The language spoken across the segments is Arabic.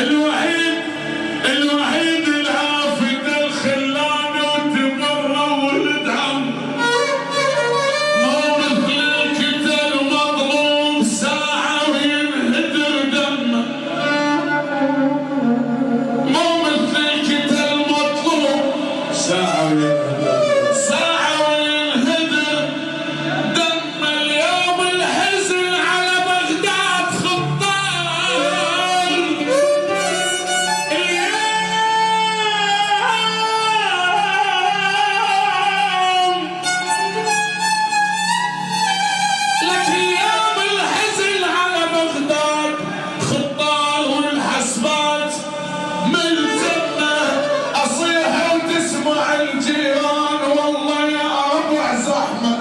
الوحيد الوحيد العافد الخلان وتبرى ولد عم، مو مثل القتل مظلوم ساعة وينهدر دمه، مو مثل القتل مطلوب ساعة وينهدر دمه. اليوم الحزن على بغداد خطار، لك اليوم الحزن على بغداد خطار، والحسبات ملتمة أصيح وتسمع الجيران والله يا ربع زحمة،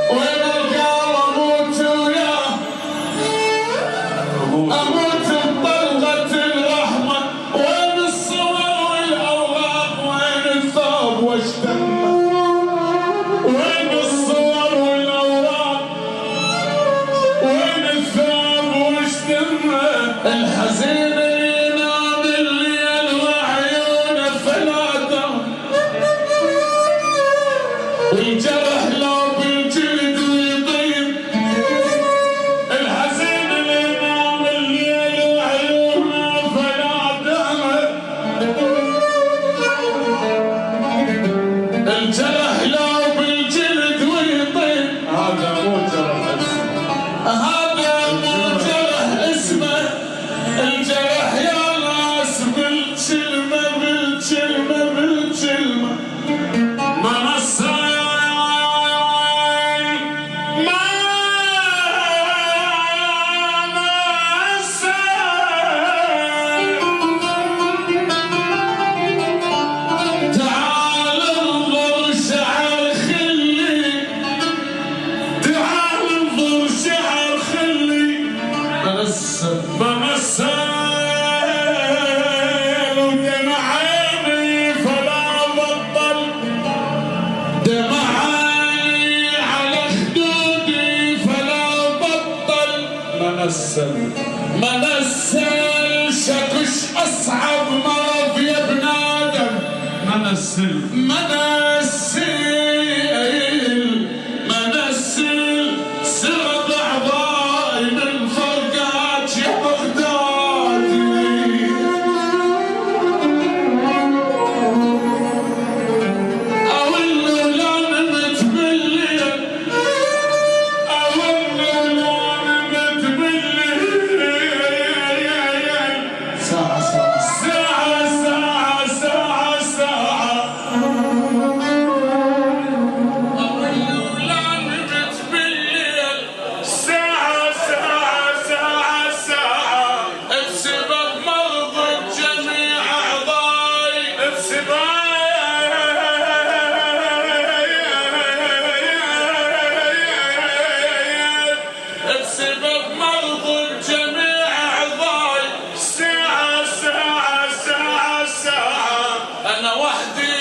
وين القال أموت وياه أموت بطلقة الرحمة، وين الصور والأوراق وين الثوب وش دمه، وين الصور والأوراق وين الثوب وش دمه. الحزين ينام الليل وعيونه فلاتة، والجرح لو بالجلد ويطيب. الحزين ينام الليل وعيونه فلاتة، الجرح لو بالجلد ويطيب. هذا مو جرح اسمه الجرح يا ناس، بالكلمة بالكلمة بالكلمة. ما نساي ما نساي، تعال انظر شعر خلي، تعال انظر شعر خلي. بمثل ودمع عيني فلا بطل، دمع عيني على خدودي فلا بطل. منسل شكش أصعب مرض يا ابن آدم، منسل سرد أعضائي من فرقات يا بغدادي. أو إنه لا نمت بالليل، أو إنه لا نمت بالليل. ساعة ساعة ساعة ساعة ساعة ساعة، أو إنه لا نمت بالليل. ساعة ساعة ساعة ساعة، بسبب مرض جميع أعضائي، بسبب مرض جميع أعضائي. ساعة ساعة ساعة ساعة، أنا وحدي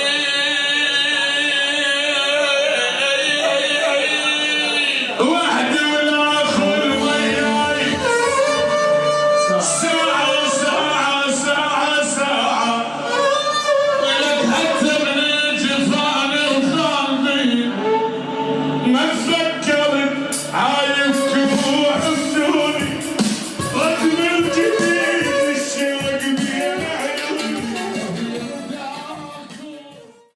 وحدي والآخر وياي. ساعة ساعة ساعة ساعة، لك حتى من جفاني وخالبي ما تفكرت عايش